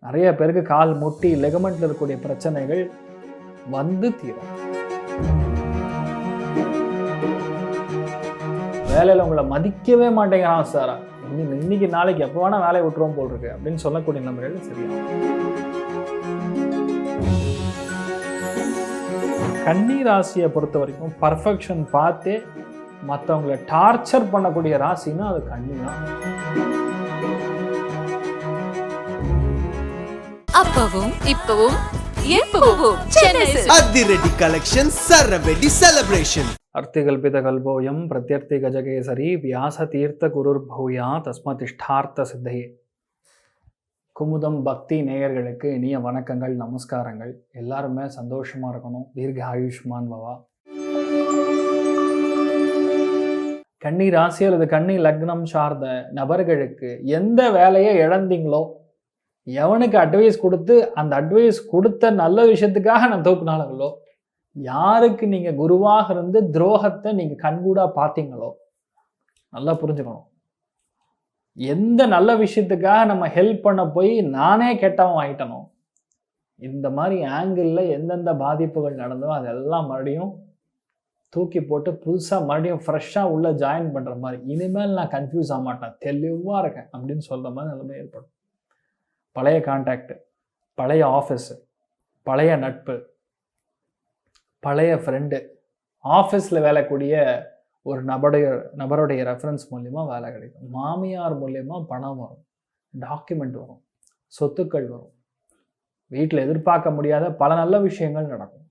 நிறைய பேருக்கு கால் முட்டி லெகமெண்ட்ல இருக்கக்கூடிய பிரச்சனைகள் வந்து தீரும். வேலையில் உங்களை மதிக்கவே மாட்டேங்கிறான் சார், இன்னைக்கு நாளைக்கு எப்போ வேணா வேலையை விட்டுருவோம் போல் இருக்கு அப்படின்னு சொல்லக்கூடிய நபர்கள் சரியா. கன்னி ராசியை பொறுத்த வரைக்கும் பர்ஃபெக்ஷன் பார்த்தே மற்றவங்களை டார்ச்சர் பண்ணக்கூடிய ராசின்னா அது கன்னி தான். அப்பவும் இப்பவும் எப்பவும் அதிரடி கலெக்ஷன் சரவெடி செலிப்ரேஷன். அர்த்திகல்பித கல்போயம் பிரத்யர்த்தி கஜகேசரி வியாச தீர்த்த குருர் பௌயா தஸ்மதிஷ்டார்த்த சித்தையே. குமுதம் பக்தி நேயர்களுக்கு இனிய வணக்கங்கள், நமஸ்காரங்கள். எல்லாருமே சந்தோஷமா இருக்கணும், தீர்க்க ஆயுஷ்மான் பவா. கன்னி ராசி அல்லது கன்னி லக்னம் சார்ந்த நபர்களுக்கு எந்த வேலையை இழந்தீங்களோ, எவனுக்கு அட்வைஸ் கொடுத்து அந்த அட்வைஸ் கொடுத்த நல்ல விஷயத்துக்காக நான் தூக்குனாலுங்களோ, யாருக்கு நீங்க குருவாக இருந்து துரோகத்தை நீங்க கண்கூடா பார்த்தீங்களோ, நல்லா புரிஞ்சுக்கணும். எந்த நல்ல விஷயத்துக்காக நம்ம ஹெல்ப் பண்ண போய் நானே கெட்டவன் ஆயிட்டனோ, இந்த மாதிரி ஆங்கிளில் எந்தெந்த பாதிப்புகள் நடந்தோ அதெல்லாம் மறுபடியும் தூக்கி போட்டு புதுசாக மறுபடியும் ஃப்ரெஷ்ஷாக உள்ள ஜாயின் பண்ணுற மாதிரி, இனிமேல் நான் கன்ஃபியூஸ் ஆக மாட்டேன், தெளிவாக இருக்கேன் அப்படின்னு சொல்கிற மாதிரி நிலைமை ஏற்படும். பழைய கான்டாக்டு, பழைய ஆஃபீஸு, பழைய நட்பு, பழைய ஃப்ரெண்டு, ஆஃபீஸில் வேலைக்கூடிய ஒரு நபருடைய ரெஃபரன்ஸ் மூலிமா வேலை கிடைக்கும், மாமியார் மூலிமா பணம் வரும், டாக்குமெண்ட் வரும், சொத்துக்கள் வரும், வீட்டில் எதிர்பார்க்க முடியாத பல நல்ல விஷயங்கள் நடக்கும்.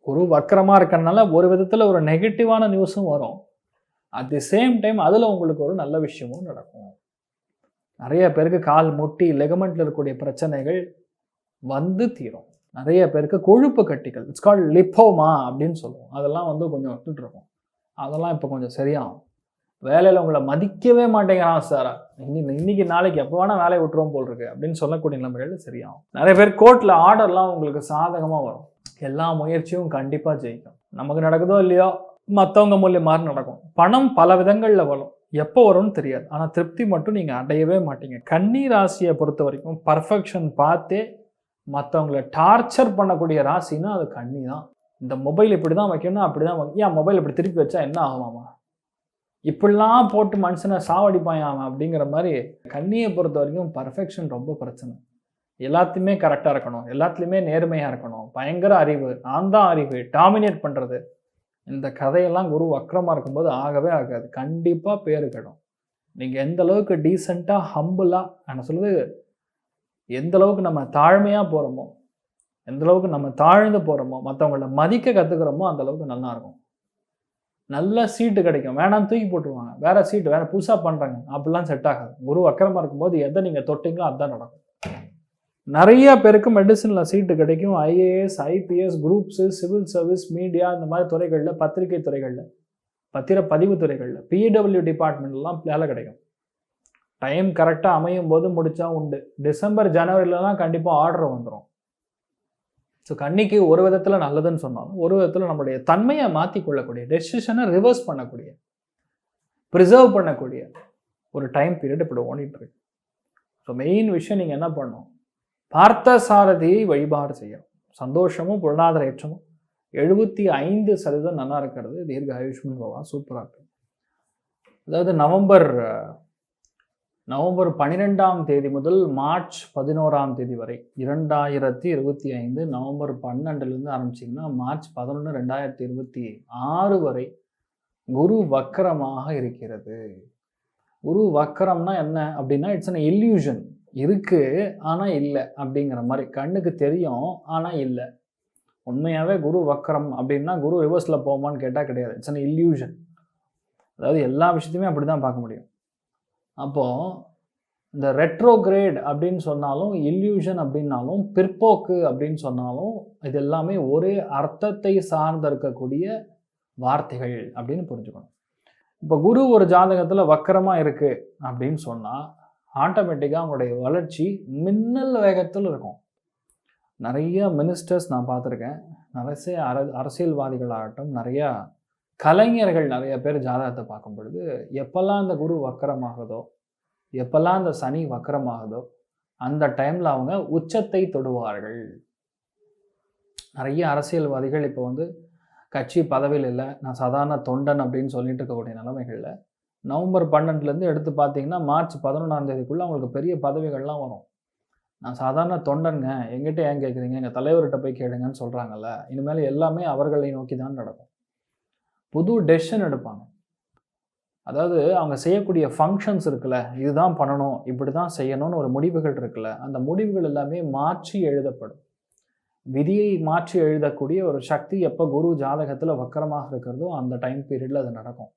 குரு வக்கரமாக இருக்கிறதுனால ஒரு விதத்தில் ஒரு நெகட்டிவான நியூஸும் வரும், அட் தி சேம் டைம் அதில் உங்களுக்கு ஒரு நல்ல விஷயமும் நடக்கும். நிறைய பேருக்கு கால் முட்டி லெகமெண்ட்ல இருக்கக்கூடிய பிரச்சனைகள் வந்து தீரும். நிறைய பேருக்கு கொழுப்பு கட்டிகள், இட்ஸ் கால்ட் லிப்போமா அப்படின்னு சொல்லுவோம், அதெல்லாம் வந்து கொஞ்சம் விட்டுட்டு இருக்கும், அதெல்லாம் இப்போ கொஞ்சம் சரியாகும். வேலையில் உங்களை மதிக்கவே மாட்டேங்கிறான் சார், இன்னைக்கு நாளைக்கு எப்போ வேணா வேலையை விட்டுருவோம் போல் இருக்கு அப்படின்னு சொல்லக்கூடிய நிலைமைகள் சரியாகும். நிறைய பேர் கோர்ட்டில் ஆர்டர்லாம் உங்களுக்கு சாதகமாக வரும், எல்லா முயற்சியும் கண்டிப்பாக ஜெயிக்கும். நமக்கு நடக்குதோ இல்லையோ மற்றவங்க மூலியமாக நடக்கும். பணம் பல விதங்களில் வரும், எப்போ வரும்னு தெரியாது, ஆனால் திருப்தி மட்டும் நீங்கள் அடையவே மாட்டீங்க. கன்னி ராசியை பொறுத்த வரைக்கும் பர்ஃபெக்ஷன் பார்த்தே மற்றவங்களை டார்ச்சர் பண்ணக்கூடிய ராசின்னா அது கன்னி தான். இந்த மொபைல் இப்படி தான் வைக்கணும், அப்படி தான் ஏன் மொபைல் இப்படி திருப்பி வச்சா என்ன ஆகுமாமா, இப்படிலாம் போட்டு மனுஷனை சாவடிப்பாயாமா அப்படிங்கிற மாதிரி. கன்னியை பொறுத்த வரைக்கும் பர்ஃபெக்ஷன் ரொம்ப பிரச்சனை. எல்லாத்தையுமே கரெக்டாக இருக்கணும், எல்லாத்துலேயுமே நேர்மையாக இருக்கணும், பயங்கர அறிவு, நான் தான் அறிவு, டாமினேட் பண்ணுறது, இந்த கதையெல்லாம் குரு வக்கரமாக இருக்கும்போது ஆகவே ஆகாது, கண்டிப்பாக பேரு கெடும். நீங்கள் எந்த அளவுக்கு டீசெண்டாக ஹம்பிளாக, நான் சொல்லுது எந்த அளவுக்கு நம்ம தாழ்மையாக போகிறோமோ, எந்த அளவுக்கு நம்ம தாழ்ந்து போகிறோமோ, மற்றவங்கள மதிக்க கற்றுக்கிறோமோ அந்த அளவுக்கு நல்லா இருக்கும். நல்ல சீட்டு கிடைக்கும், வேணாம் தூக்கி போட்டுருவாங்க, வேற சீட்டு வேற புதுசாக பண்ணுறாங்க, அப்படிலாம் செட் ஆகாது. குரு வக்கரமாக இருக்கும்போது எதை நீங்கள் தொட்டிங்களோ அதுதான் நடக்கும். நிறைய பேருக்கு மெடிசனில் சீட்டு கிடைக்கும், IAS, IPS, groups, civil service, media, இந்த மாதிரி துறைகளில், பத்திரிகை துறைகளில், பத்திரப்பதிவு துறைகளில், பிடபிள்யூ டிபார்ட்மெண்ட்லாம் வேலை கிடைக்கும். டைம் கரெக்டாக அமையும் போது முடித்தா உண்டு. டிசம்பர் ஜனவரிலலாம் கண்டிப்பாக ஆர்டர் வந்துடும். ஸோ கன்னிக்கு ஒரு விதத்தில் நல்லதுன்னு சொன்னாலும் ஒரு விதத்தில் நம்மளுடைய தன்மையை மாற்றிக்கொள்ளக்கூடிய, டெசிஷனை ரிவர்ஸ் பண்ணக்கூடிய, ப்ரிசர்வ் பண்ணக்கூடிய ஒரு டைம் பீரியட் இப்படி ஓடிட்டு இருக்கு. ஸோ மெயின் விஷயம் நீங்கள் என்ன பண்ணணும், பார்த்த சாரதியை வழிபாடு செய்யணும். சந்தோஷமும் பொருளாதார ஏற்றமும் 75% நல்லா இருக்கிறது, தீர்க்க ஆயுஷ்மன் பவா, சூப்பராக இருக்கு. அதாவது நவம்பர் 12ஆம் தேதி முதல் மார்ச் 11ஆம் தேதி வரை 2025, நவம்பர் 12லேருந்து ஆரம்பிச்சிங்கன்னா மார்ச் 11, 2026 வரை குரு வக்கரமாக இருக்கிறது. குரு வக்கரம்னா என்ன அப்படின்னா, இட்ஸ் அன் இல்யூஷன். இருக்கு ஆனால் இல்லை அப்படிங்கிற மாதிரி, கண்ணுக்கு தெரியும் ஆனால் இல்லை. உண்மையாகவே குரு வக்கரம் அப்படின்னா குரு ரிவர்ஸில் போகுமான்னு கேட்டால் கிடையாது, இட்ஸ் அன் இல்யூஷன். அதாவது எல்லா விஷயத்தையுமே அப்படி தான் பார்க்க முடியும். அப்போது இந்த ரெட்ரோகிரேட் அப்படின்னு சொன்னாலும், இல்யூஷன் அப்படின்னாலும், பிற்போக்கு அப்படின்னு சொன்னாலும், இது எல்லாமே ஒரே அர்த்தத்தை சார்ந்து இருக்கக்கூடிய வார்த்தைகள் அப்படின்னு புரிஞ்சுக்கணும். இப்போ குரு ஒரு ஜாதகத்தில் வக்கரமாக இருக்குது அப்படின்னு சொன்னால் ஆட்டோமேட்டிக்காக அவங்களுடைய வளர்ச்சி மின்னல் வேகத்தில் இருக்கும். நிறைய மினிஸ்டர்ஸ் நான் பார்த்துருக்கேன், நிறைய அரசியல்வாதிகளாகட்டும், நிறையா கலைஞர்கள், நிறைய பேர் ஜாதகத்தை பார்க்கும் பொழுது எப்போல்லாம் இந்த குரு வக்கரமாகுதோ, எப்போல்லாம் இந்த சனி வக்கரமாகுதோ, அந்த டைமில் அவங்க உச்சத்தை தொடுவார்கள். நிறைய அரசியல்வாதிகள் இப்போ வந்து கட்சி பதவியில் இல்லை, நான் சாதாரண தொண்டன் அப்படின்னு சொல்லிட்டு இருக்கக்கூடிய நிலைமைகளில் நவம்பர் 12 எடுத்து பார்த்தீங்கன்னா மார்ச் 11 அவங்களுக்கு பெரிய பதவிகள்லாம் வரும். நான் சாதாரண தொண்டனுங்க, எங்கிட்ட ஏன் கேட்குறீங்க, எங்கள் தலைவர்கிட்ட போய் கேளுங்கன்னு சொல்கிறாங்கல்ல. இனிமேல் எல்லாமே அவர்களை நோக்கி தான் நடக்கும். புது டெசிஷன் எடுப்பாங்க. அதாவது அவங்க செய்யக்கூடிய ஃபங்க்ஷன்ஸ் இருக்குல்ல, இதுதான் பண்ணணும், இப்படி தான் செய்யணும்னு ஒரு முடிவுகள் இருக்குல்ல, அந்த முடிவுகள் எல்லாமே மாற்றி எழுதப்படும். விதியை மாற்றி எழுதக்கூடிய ஒரு சக்தி எப்போ குரு ஜாதகத்தில் வக்கரமாக இருக்கிறதோ அந்த டைம் பீரியடில் அது நடக்கும்.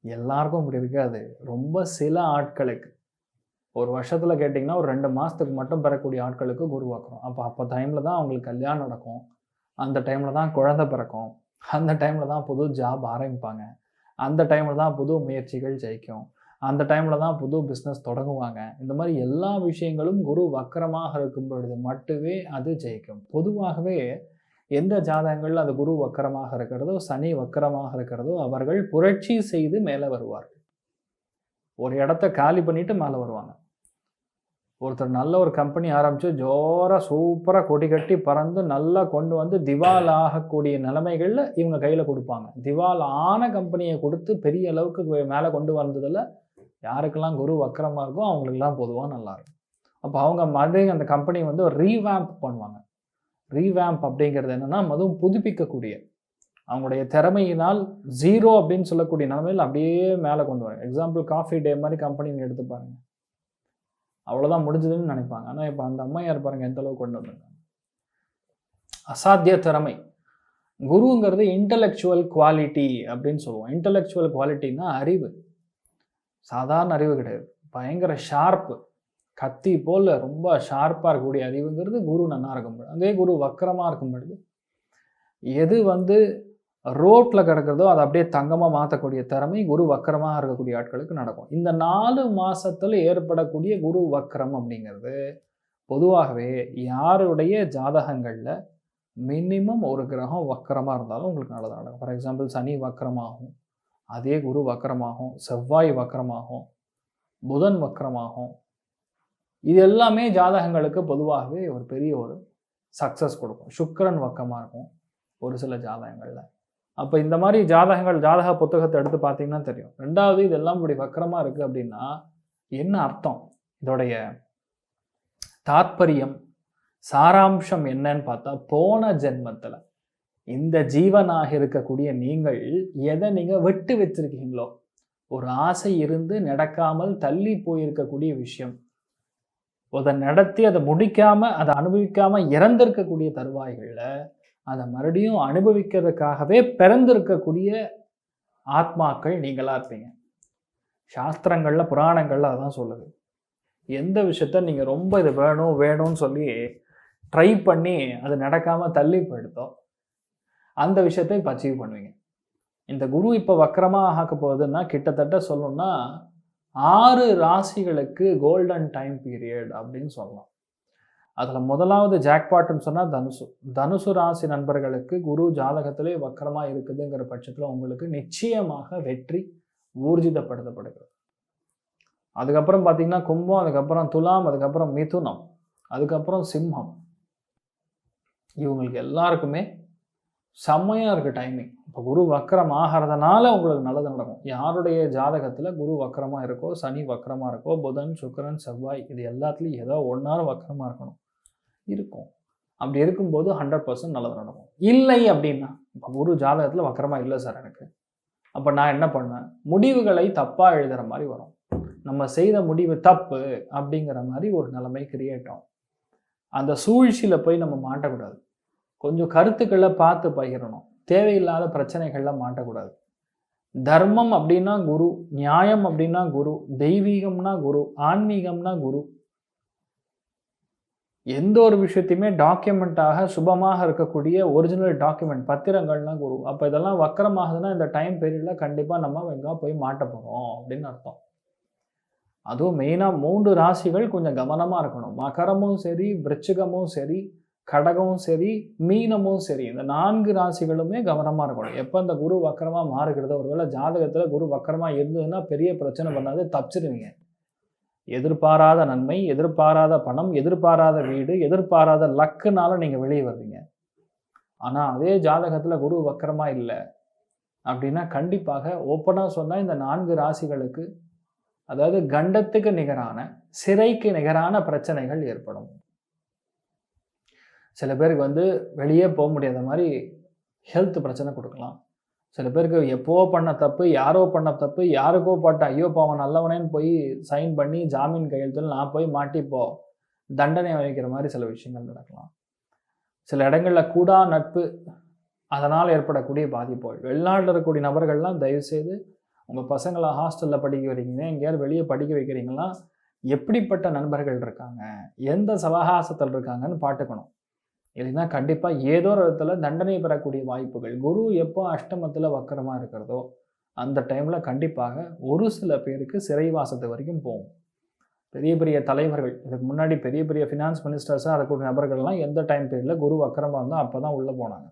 எல்லாருக்கும் இப்படி இருக்காது. ரொம்ப சில ஆட்களுக்கு, ஒரு வருஷத்தில் கேட்டிங்கன்னா ஒரு 2 மாதத்துக்கு மட்டும் பெறக்கூடிய ஆட்களுக்கு குரு வக்கரம். அப்போ டைமில் தான் அவங்களுக்கு கல்யாணம் நடக்கும், அந்த டைமில் தான் குழந்தை பிறக்கும், அந்த டைமில் தான் புது ஜாப் ஆரம்பிப்பாங்க, அந்த டைமில் தான் புது முயற்சிகள் ஜெயிக்கும், அந்த டைமில் தான் புது பிஸ்னஸ் தொடங்குவாங்க. இந்த மாதிரி எல்லா விஷயங்களும் குரு வக்கரமாக இருக்கும் பொழுது மட்டுமே அது ஜெயிக்கும். பொதுவாகவே எந்த ஜாதகங்கள் அது குரு வக்கரமாக இருக்கிறதோ, சனி வக்கரமாக இருக்கிறதோ, அவர்கள் புரட்சி செய்து மேலே வருவார்கள். ஒரு இடத்த காலி பண்ணிட்டு மேலே வருவாங்க. ஒருத்தர் நல்ல ஒரு கம்பெனி ஆரம்பித்து ஜோராக சூப்பராக கொடி கட்டி பறந்து நல்லா கொண்டு வந்து திவால் ஆகக்கூடிய நிலைமைகளில் இவங்க கையில் கொடுப்பாங்க. திவால் ஆன கம்பெனியை கொடுத்து பெரிய அளவுக்கு மேலே கொண்டு வந்ததில் யாருக்கெல்லாம் குரு வக்கரமாக இருக்கோ அவங்களுக்கெல்லாம் பொதுவாக நல்லாயிருக்கும். அப்போ அவங்க மறுபடியும் அந்த கம்பெனி வந்து ஒரு ரீவேம்ப் பண்ணுவாங்க. ரீவேம்ப் அப்படிங்கிறது என்னென்னா, அதுவும் புதுப்பிக்கக்கூடிய, அவங்களுடைய திறமையினால் 0 அப்படின்னு சொல்லக்கூடிய நிலைமையில் அப்படியே மேலே கொண்டு வராங்க. எக்ஸாம்பிள் காஃபி டே மாதிரி கம்பெனி எடுத்து பாருங்க, அவ்வளோதான் முடிஞ்சதுன்னு நினைப்பாங்க. ஆனால் இப்போ அந்த அம்மையார் பாருங்க எந்த அளவுக்கு கொண்டு வந்திருக்காங்க. அசாத்திய திறமை. குருங்கிறது இன்டலெக்சுவல் குவாலிட்டி அப்படின்னு சொல்லுவோம். இன்டலெக்சுவல் குவாலிட்டின்னா அறிவு, சாதாரண அறிவு கிடையாது, பயங்கர ஷார்ப்பு, கத்தி போல் ரொம்ப ஷார்ப்பாக இருக்கக்கூடிய அறிவுங்கிறது குரு நல்லா இருக்கும் பொழுது. அதே குரு வக்கரமாக இருக்கும் பொழுது எது வந்து ரோட்டில் கிடக்கிறதோ அதை அப்படியே தங்கமாக மாற்றக்கூடிய திறமை குரு வக்கரமாக இருக்கக்கூடிய ஆட்களுக்கு நடக்கும். இந்த 4 மாதத்தில் ஏற்படக்கூடிய குரு வக்கரம் அப்படிங்கிறது பொதுவாகவே யாருடைய ஜாதகங்களில் மினிமம் ஒரு கிரகம் வக்கரமாக இருந்தாலும் உங்களுக்கு நல்லதாக நடக்கும். ஃபார் எக்ஸாம்பிள் சனி வக்கரமாகும், அதே குரு வக்கரமாகும், செவ்வாய் வக்கரமாகும், புதன் வக்கரமாகும். இது எல்லாமே ஜாதகங்களுக்கு பொதுவாகவே ஒரு பெரிய ஒரு சக்ஸஸ் கொடுக்கும். சுக்கிரன் வக்கமாக இருக்கும் ஒரு சில ஜாதகங்களில். அப்போ இந்த மாதிரி ஜாதகங்கள், ஜாதக புத்தகத்தை எடுத்து பார்த்தீங்கன்னா தெரியும். 2வது, இதெல்லாம் இப்படி வக்கரமாக இருக்குது அப்படின்னா என்ன அர்த்தம், இதோடைய தாற்பயம் சாராம்சம் என்னன்னு பார்த்தா, போன ஜென்மத்தில் இந்த ஜீவனாக இருக்கக்கூடிய நீங்கள் எதை நீங்கள் விட்டு வச்சிருக்கீங்களோ, ஒரு ஆசை இருந்து நடக்காமல் தள்ளி போயிருக்கக்கூடிய விஷயம், அதை நடத்தி அதை முடிக்காமல் அதை அனுபவிக்காமல் இறந்திருக்கக்கூடிய தருவாய்களில் அதை மறுபடியும் அனுபவிக்கிறதுக்காகவே பிறந்திருக்கக்கூடிய ஆத்மாக்கள் நீங்களாக இருப்பீங்க. சாஸ்திரங்களில் புராணங்களில் அதான் சொல்லுது. எந்த விஷயத்த நீங்கள் ரொம்ப இது வேணும் வேணும்னு சொல்லி ட்ரை பண்ணி அது நடக்காமல் தள்ளி போயிடுதோ அந்த விஷயத்தை இப்போ அச்சீவ் பண்ணுவீங்க. இந்த குரு இப்போ வக்கரமாக ஆக்க போகுதுன்னா கிட்டத்தட்ட சொல்லணும்னா 6 ராசிகளுக்கு கோல்டன் டைம் பீரியட் அப்படின்னு சொல்லலாம். அதில் முதலாவது ஜாக்பாட்னு சொன்னால் தனுசு. தனுசு ராசி நண்பர்களுக்கு குரு ஜாதகத்திலே வக்கரமாக இருக்குதுங்கிற பட்சத்தில் உங்களுக்கு நிச்சயமாக வெற்றி ஊர்ஜிதப்படுத்தப்படுகிறது. அதுக்கப்புறம் பார்த்தீங்கன்னா கும்பம், அதுக்கப்புறம் துலாம், அதுக்கப்புறம் மிதுனம், அதுக்கப்புறம் சிம்மம். இவங்களுக்கு எல்லாருக்குமே செம்மையாக இருக்குது டைமிங். இப்போ குரு வக்கரம் ஆகிறதுனால உங்களுக்கு நல்லது நடக்கும். யாருடைய ஜாதகத்தில் குரு வக்கரமாக இருக்கோ, சனி வக்கரமாக இருக்கோ, புதன், சுக்கிரன், செவ்வாய், இது எல்லாத்துலேயும் ஏதோ ஒன்றாவது வக்கரமாக இருக்கணும் இருக்கும். அப்படி இருக்கும்போது 100% நல்லது நடக்கும். இல்லை அப்படின்னா, இப்போ குரு ஜாதகத்தில் வக்கரமாக இல்லை சார் எனக்கு, அப்போ நான் என்ன பண்ணுவேன், முடிவுகளை தப்பாக எழுதுகிற மாதிரி வரும். நம்ம செய்த முடிவு தப்பு அப்படிங்கிற மாதிரி ஒரு நிலைமை கிரியேட் ஆகும். அந்த சூழ்ச்சியில் போய் நம்ம மாட்டக்கூடாது. கொஞ்சம் கருத்துக்களை பார்த்து பகிரணும். தேவையில்லாத பிரச்சனைகளில் மாட்டக்கூடாது. தர்மம் அப்படின்னா குரு, நியாயம் அப்படின்னா குரு, தெய்வீகம்னா குரு, ஆன்மீகம்னா குரு. எந்த ஒரு விஷயத்தையுமே டாக்குமெண்ட்டாக சுபமாக இருக்கக்கூடிய ஒரிஜினல் டாக்குமெண்ட் பத்திரங்கள்னா குரு. அப்போ இதெல்லாம் வக்கரமாகுதுன்னா இந்த டைம் பீரியடில் கண்டிப்பாக நம்ம எங்கே போய் மாட்ட போகிறோம் அப்படின்னு அர்த்தம். அதுவும் மெயினாக 3 ராசிகள் கொஞ்சம் கவனமாக இருக்கணும். மகரமும் சரி, விருச்சிகமும் சரி, கடகமும் சரி, மீனமும் சரி, இந்த 4 ராசிகளுமே கவனமாக இருக்கணும். எப்போ இந்த குரு வக்கரமாக மாறுகிறதோ, ஒருவேளை ஜாதகத்தில் குரு வக்கரமாக இருந்ததுன்னா பெரிய பிரச்சனை பண்ணாது, தப்பிச்சிருவீங்க. எதிர்பாராத நன்மை, எதிர்பாராத பணம், எதிர்பாராத வீடு, எதிர்பாராத லக்குனால நீங்கள் வெளியே வருவீங்க. ஆனால் அதே ஜாதகத்தில் குரு வக்கரமா இல்லை அப்படின்னா கண்டிப்பாக ஓப்பனாக சொன்னால் இந்த 4 ராசிகளுக்கு, அதாவது கண்டத்துக்கு நிகரான, சிறைக்கு நிகரான பிரச்சனைகள் ஏற்படும். சில பேருக்கு வெளியே போக முடியாத மாதிரி ஹெல்த் பிரச்சனை கொடுக்கலாம். சில பேருக்கு எப்போ பண்ண தப்பு, யாரோ பண்ண தப்பு, யாருக்கோ பட்ட ஐயோ பாவன் நல்லவனேன்னு போய் சைன் பண்ணி ஜாமீன் கையெழுத்தில் நான் போய் மாட்டிப்போ தண்டனை வகிக்கிற மாதிரி சில விஷயங்கள் நடக்கலாம். சில இடங்களில் கூடா நட்பு, அதனால் ஏற்படக்கூடிய பாதிப்புகள். வெளிநாட்டில் இருக்கக்கூடிய நபர்கள்லாம் தயவுசெய்து உங்கள் பசங்களை ஹாஸ்டலில் படிக்க வைக்கிறீங்க, எங்கேயாவது வெளியே படிக்க வைக்கிறீங்களா, எப்படிப்பட்ட நண்பர்கள் இருக்காங்க, எந்த சவகாசத்தில் இருக்காங்கன்னு பார்த்துக்கணும். இல்லைன்னா கண்டிப்பாக ஏதோ ஒரு இடத்துல தண்டனை பெறக்கூடிய வாய்ப்புகள். குரு எப்போ அஷ்டமத்தில் வக்கரமாக இருக்கிறதோ அந்த டைமில் கண்டிப்பாக ஒரு சில பேருக்கு சிறைவாசத்து வரைக்கும் போகும். பெரிய பெரிய தலைவர்கள், இதுக்கு முன்னாடி பெரிய பெரிய ஃபினான்ஸ் மினிஸ்டர்ஸாக இருக்கக்கூடிய நபர்கள்லாம் எந்த டைம் பீரியடில் குரு வக்கரமாக இருந்தால் அப்போ தான் உள்ளே போனாங்க.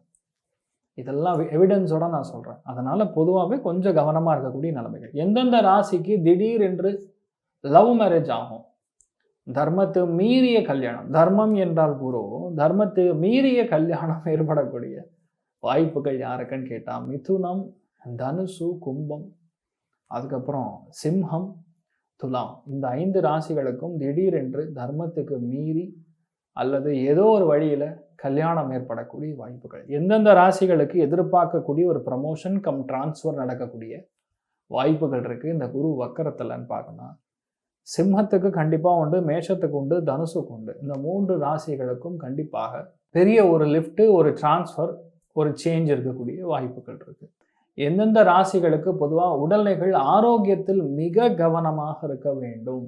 இதெல்லாம் எவிடன்ஸோட நான் சொல்கிறேன். அதனால் பொதுவாகவே கொஞ்சம் கவனமாக இருக்கக்கூடிய நிலைமைகள். எந்தெந்த ராசிக்கு திடீர் என்று லவ் மேரேஜ் ஆகும், தர்மத்தை மீறிய கல்யாணம், தர்மம் என்றால் குரு, தர்மத்தை மீறிய கல்யாணம் ஏற்படக்கூடிய வாய்ப்புகள் யாருக்குன்னு கேட்டால் மிதுனம், தனுசு, கும்பம், அதுக்கப்புறம் சிம்ஹம், துலாம், இந்த 5 ராசிகளுக்கும் திடீரென்று தர்மத்துக்கு மீறி அல்லது ஏதோ ஒரு வழியில் கல்யாணம் ஏற்படக்கூடிய வாய்ப்புகள். எந்தெந்த ராசிகளுக்கு எதிர்பார்க்கக்கூடிய ஒரு ப்ரமோஷன் கம் டிரான்ஸ்ஃபர் நடக்கக்கூடிய வாய்ப்புகள் இருக்குது இந்த குரு வக்கரத்தில்னு பார்க்கணும். சிம்மத்துக்கு கண்டிப்பாக உண்டு, மேஷத்துக்கு உண்டு, தனுசுக்கு உண்டு. இந்த 3 ராசிகளுக்கும் கண்டிப்பாக பெரிய ஒரு லிஃப்ட்டு, ஒரு டிரான்ஸ்ஃபர், ஒரு சேஞ்ச் இருக்கக்கூடிய வாய்ப்புகள் இருக்குது. எந்தெந்த ராசிகளுக்கு பொதுவாக உடல்நிலைகள் ஆரோக்கியத்தில் மிக கவனமாக இருக்க வேண்டும்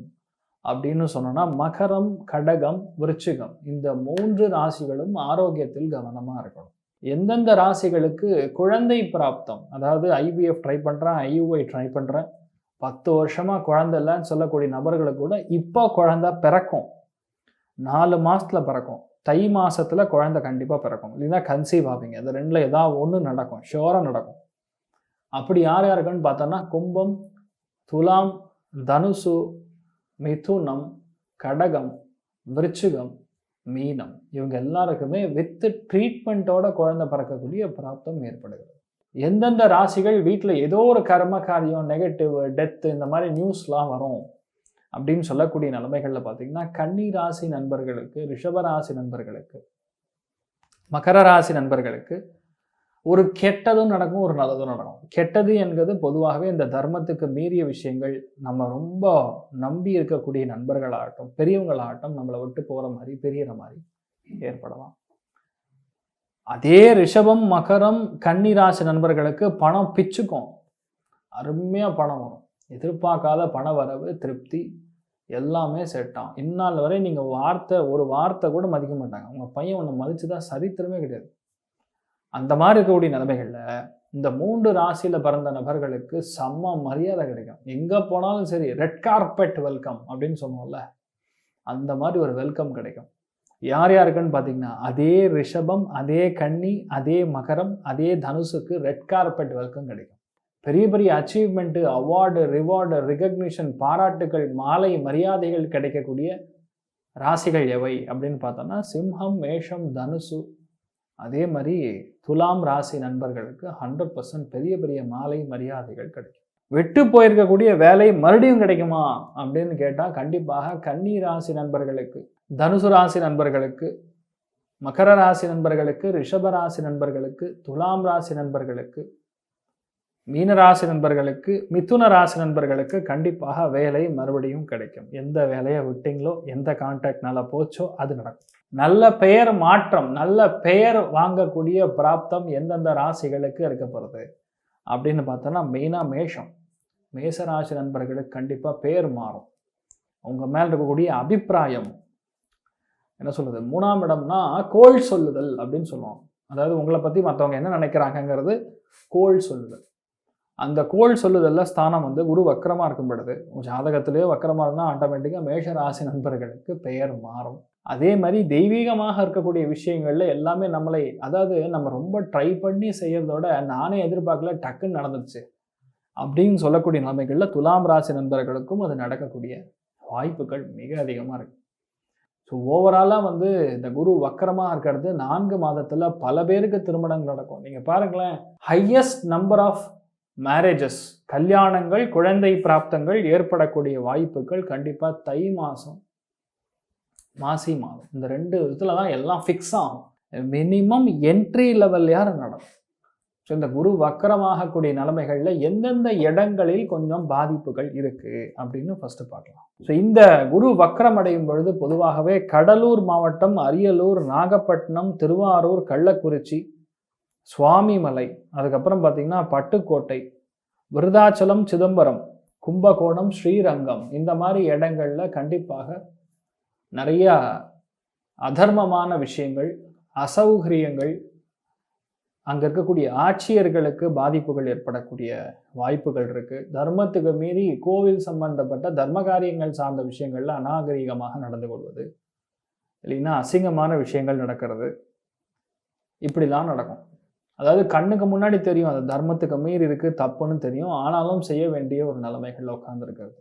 அப்படின்னு சொன்னோன்னா மகரம், கடகம், விருச்சிகம், இந்த 3 ராசிகளும் ஆரோக்கியத்தில் கவனமாக இருக்கணும். எந்தெந்த ராசிகளுக்கு குழந்தை பிராப்தம், அதாவது ஐவிஎஃப் ட்ரை பண்ணுறேன், ஐயுஐ ட்ரை பண்ணுறேன், 10 வருஷமாக குழந்தை இல்லைன்னு சொல்லக்கூடிய நபர்களுக்கு கூட இப்போ குழந்தை பிறக்கும், 4 மாதத்தில் பிறக்கும், தை மாதத்தில் குழந்தை கண்டிப்பாக பிறக்கும், இல்லைன்னா கன்சீவ் ஆவீங்க. இந்த 2ல் ஏதாவது ஒன்று நடக்கும், ஷோராக நடக்கும். அப்படி யார் யாருக்குன்னு பார்த்தோன்னா கும்பம், துலாம், தனுசு, மிதுனம், கடகம், விருச்சிகம், மீனம், இவங்க எல்லாருக்குமே வித் ட்ரீட்மெண்ட்டோட குழந்தை பிறக்கக்கூடிய பிராப்தம் ஏற்படுகிறது. எந்தெந்த ராசிகள் வீட்டில் ஏதோ ஒரு கர்ம காரியம், நெகட்டிவ், டெத்து, இந்த மாதிரி நியூஸ்லாம் வரும் அப்படின்னு சொல்லக்கூடிய நிலைமைகளில் பார்த்தீங்கன்னா கன்னி ராசி நண்பர்களுக்கு, ரிஷபராசி நண்பர்களுக்கு, மகர ராசி நண்பர்களுக்கு ஒரு கெட்டதும் நடக்கும், ஒரு நல்லதும் நடக்கும். கெட்டது என்பது பொதுவாகவே இந்த தர்மத்துக்கு மீறிய விஷயங்கள், நம்ம ரொம்ப நம்பி இருக்கக்கூடிய நண்பர்களாகட்டும், பெரியவங்களாகட்டும் நம்மளை விட்டு போகிற மாதிரி, பெரியற மாதிரி ஏற்படலாம். அதே ரிஷபம், மகரம், கன்னி ராசி நண்பர்களுக்கு பணம் பிச்சுக்கும், அருமையாக பணம் வரும், எதிர்பார்க்காத பண வரவு, திருப்தி எல்லாமே செட்டாகும். இந்நாள் வரை நீங்கள் ஒரு வார்த்தை கூட மதிக்க மாட்டாங்க. உங்கள் பையன் ஒன்று மதிச்சுதான் சரித்திரமே கிடையாது. அந்த மாதிரி இருக்கக்கூடிய நிலைமைகளில் இந்த 3 ராசியில் பிறந்த நபர்களுக்கு செம்ம மரியாதை கிடைக்கும். எங்கே போனாலும் சரி, ரெட் கார்பெட் வெல்கம் அப்படின்னு சொன்னோம்ல, அந்த மாதிரி ஒரு வெல்கம் கிடைக்கும். யார் யாருக்குன்னு பார்த்தீங்கன்னா அதே ரிஷபம், அதே கன்னி, அதே மகரம், அதே தனுசுக்கு ரெட் கார்பெட் வெல்கம் கிடைக்கும். பெரிய பெரிய அச்சீவ்மெண்ட்டு, அவார்டு, ரிவார்டு, ரிகக்னிஷன், பாராட்டுகள், மாலை மரியாதைகள் கிடைக்கக்கூடிய ராசிகள் எவை அப்படின்னு பார்த்தோன்னா சிம்ஹம், மேஷம், தனுசு, அதே மாதிரி துலாம் ராசி நண்பர்களுக்கு 100% பெரிய பெரிய மாலை மரியாதைகள் கிடைக்கும். விட்டு போயிருக்கக்கூடிய வேலை மறுபடியும் கிடைக்குமா அப்படின்னு கேட்டால் கண்டிப்பாக கன்னி ராசி நண்பர்களுக்கு, தனுசு ராசி நண்பர்களுக்கு, மகர ராசி நண்பர்களுக்கு, ரிஷப ராசி நண்பர்களுக்கு, துலாம் ராசி நண்பர்களுக்கு, மீனராசி நண்பர்களுக்கு, மிதுன ராசி நண்பர்களுக்கு கண்டிப்பாக வேலை மறுபடியும் கிடைக்கும். எந்த வேலையை விட்டீங்களோ, எந்த கான்டாக்ட்னால போச்சோ அது நடக்கும். நல்ல பெயர் மாற்றம், நல்ல பெயர் வாங்கக்கூடிய பிராப்தம் எந்தெந்த ராசிகளுக்கு இருக்க போகிறது அப்படின்னு பார்த்தோன்னா மெயினாக மேஷராசி நண்பர்களுக்கு கண்டிப்பாக பெயர் மாறும். உங்கள் மேல் இருக்கக்கூடிய அபிப்பிராயம் என்ன சொல்லுது, 3ஆம் இடம்னா கோள் சொல்லுதல் அப்படின்னு சொல்லுவாங்க. அதாவது உங்களை பற்றி மற்றவங்க என்ன நினைக்கிறாங்கங்கிறது கோள் சொல்லுதல். அந்த கோள் சொல்லுதல்ல ஸ்தானம் குரு வக்கரமாக இருக்கும் பொழுது, ஜாதகத்திலேயே வக்கரமாக இருந்தால் ஆட்டோமேட்டிக்காக மேஷராசி நண்பர்களுக்கு பெயர் மாறும். அதே மாதிரி தெய்வீகமாக இருக்கக்கூடிய விஷயங்கள்ல எல்லாமே நம்மளை, அதாவது நம்ம ரொம்ப ட்ரை பண்ணி செய்யறதோட நானே எதிர்பார்க்கல டக்குன்னு நடந்துச்சு அப்படின்னு சொல்லக்கூடிய நிலைமைகளில் துலாம் ராசி நண்பர்களுக்கும் அது நடக்கக்கூடிய வாய்ப்புகள் மிக அதிகமாக இருக்கு. ஸோ ஓவராலாக வந்து இந்த குரு வக்கரமாக இருக்கிறது 4 மாதத்தில் பல பேருக்கு திருமணங்கள் நடக்கும். நீங்கள் பாருங்களேன், ஹையஸ்ட் நம்பர் ஆஃப் மேரேஜஸ், கல்யாணங்கள், குழந்தை பிராப்தங்கள் ஏற்படக்கூடிய வாய்ப்புகள் கண்டிப்பாக தை மாதம், மாசி மாதம், இந்த 2 இதில் தான் எல்லாம் ஃபிக்ஸ் ஆகும். மினிமம் என்ட்ரி லெவல்லையார் நடக்கும். ஸோ இந்த குரு வக்கரமாகக்கூடிய நிலைமைகளில் எந்தெந்த இடங்களில் கொஞ்சம் பாதிப்புகள் இருக்குது அப்படின்னு ஃபஸ்ட்டு பார்க்கலாம். ஸோ இந்த குரு வக்கரம் அடையும் பொழுது பொதுவாகவே கடலூர் மாவட்டம், அரியலூர், நாகப்பட்டினம், திருவாரூர், கள்ளக்குறிச்சி, சுவாமிமலை, அதுக்கப்புறம் பார்த்திங்கன்னா பட்டுக்கோட்டை, விருதாச்சலம், சிதம்பரம், கும்பகோணம், ஸ்ரீரங்கம், இந்த மாதிரி இடங்களில் கண்டிப்பாக நிறையா அதர்மமான விஷயங்கள், அசௌகரியங்கள், அங்கே இருக்கக்கூடிய ஆட்சியர்களுக்கு பாதிப்புகள் ஏற்படக்கூடிய வாய்ப்புகள் இருக்குது. தர்மத்துக்கு மீறி கோவில் சம்பந்தப்பட்ட தர்ம காரியங்கள் சார்ந்த விஷயங்கள்ல அநாகரிகமாக நடந்து கொள்வது, இல்லைன்னா அசிங்கமான விஷயங்கள் நடக்கிறது, இப்படிலாம் நடக்கும். அதாவது கண்ணுக்கு முன்னாடி தெரியும் அது தர்மத்துக்கு மீறி இருக்குது, தப்புன்னு தெரியும், ஆனாலும் செய்ய வேண்டிய ஒரு நிலைமைகளில் உட்காந்துருக்கிறது.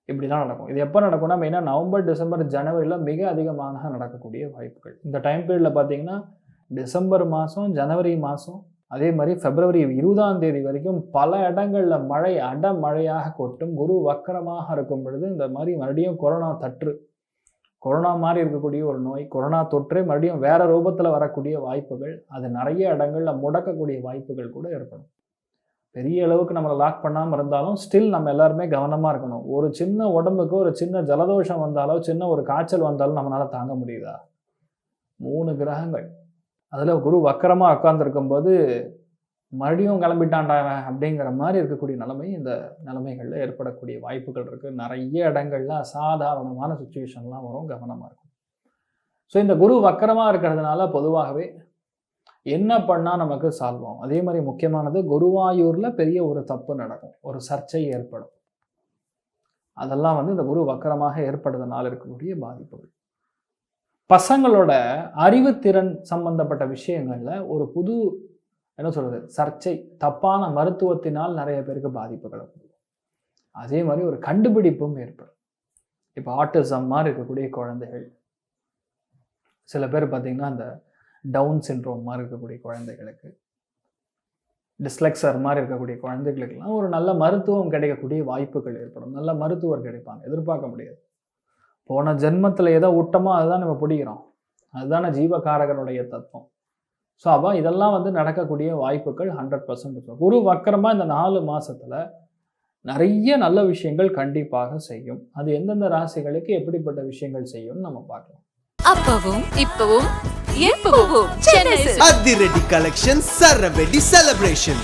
இப்படிலாம் நடக்கும். இது எப்போ நடக்கும்னா மெயினாக நவம்பர், டிசம்பர், ஜனவரியில் மிக அதிகமாக நடக்கக்கூடிய வாய்ப்புகள். இந்த டைம் பீரியடில் பார்த்தீங்கன்னா டிசம்பர் மாதம், ஜனவரி மாதம், அதே மாதிரி பிப்ரவரி 20ஆம் தேதி வரைக்கும் பல இடங்களில் மழை அடமழையாக கொட்டும். குரு வக்கரமாக இருக்கும் பொழுது இந்த மாதிரி மறுபடியும் கொரோனா தற்று, கொரோனா மாதிரி இருக்கக்கூடிய ஒரு நோய், கொரோனா தொற்றே மறுபடியும் வேற ரூபத்தில் வரக்கூடிய வாய்ப்புகள், அது நிறைய இடங்களில் முடக்கக்கூடிய வாய்ப்புகள் கூட ஏற்படும். பெரிய அளவுக்கு நம்மளை லாக் பண்ணாமல் இருந்தாலும் ஸ்டில் நம்ம எல்லாருமே கவனமாக இருக்கணும். ஒரு சின்ன உடம்புக்கு ஒரு சின்ன ஜலதோஷம் வந்தாலோ, சின்ன ஒரு காய்ச்சல் வந்தாலும் நம்மளால் தாங்க முடியுதா? 3 கிரகங்கள் அதில் குரு வக்கரமாக உட்காந்துருக்கும் போது மறுபடியும் கிளம்பிட்டாண்டாவன் அப்படிங்கிற மாதிரி இருக்கக்கூடிய நிலைமை இந்த நிலைமைகளில் ஏற்படக்கூடிய வாய்ப்புகள் இருக்குது. நிறைய இடங்கள்ல அசாதாரணமான சுச்சுவேஷன்லாம் வரும், கவனமாக இருக்கும். ஸோ இந்த குரு வக்கரமாக இருக்கிறதுனால பொதுவாகவே என்ன பண்ணால் நமக்கு சால்வ் ஆகும்? அதே மாதிரி முக்கியமானது, குருவாயூரில் பெரிய ஒரு தப்பு நடக்கும், ஒரு சர்ச்சை ஏற்படும். அதெல்லாம் வந்து இந்த குரு வக்கரமாக ஏற்படுறதுனால இருக்கக்கூடிய பாதிப்புகள். பசங்களோட அறிவுத்திறன் சம்பந்தப்பட்ட விஷயங்கள்ல ஒரு புது என்ன சொல்றது சர்ச்சை, தப்பான மருத்துவத்தினால் நிறைய பேருக்கு பாதிப்புகள். அதே மாதிரி ஒரு கண்டுபிடிப்பும் ஏற்படும். இப்போ ஆட்டிசம் மாதிரி இருக்கக்கூடிய குழந்தைகள், சில பேர் பார்த்தீங்கன்னா அந்த டவுன் சிண்ட்ரோம் மாதிரி இருக்கக்கூடிய குழந்தைகளுக்கு, டிஸ்லெக்சர் மாதிரி இருக்கக்கூடிய குழந்தைகளுக்கெல்லாம் ஒரு நல்ல மருத்துவம் கிடைக்கக்கூடிய வாய்ப்புகள் ஏற்படும். நல்ல மருத்துவர் கிடைப்பாங்க, எதிர்பார்க்க முடியாது. போன ஜென்மத்தில் ஏதோ ஊட்டமோ அதுதான் நம்ம பிடிக்கிறோம், அதுதானே ஜீவகாரகனுடைய தத்துவம். ஸோ அப்போ இதெல்லாம் வந்து நடக்கக்கூடிய வாய்ப்புகள் 100%. குரு வக்கரமாக இந்த 4 மாதத்தில் நிறைய நல்ல விஷயங்கள் கண்டிப்பாக செய்யும். அது எந்தெந்த ராசிகளுக்கு எப்படிப்பட்ட விஷயங்கள் செய்யும் நம்ம பார்க்கலாம். அப்பவும் இப்பவும் எப்பவும் சென்னை அதிரடி கலெக்ஷன் சரவெடி செலிப்ரேஷன்.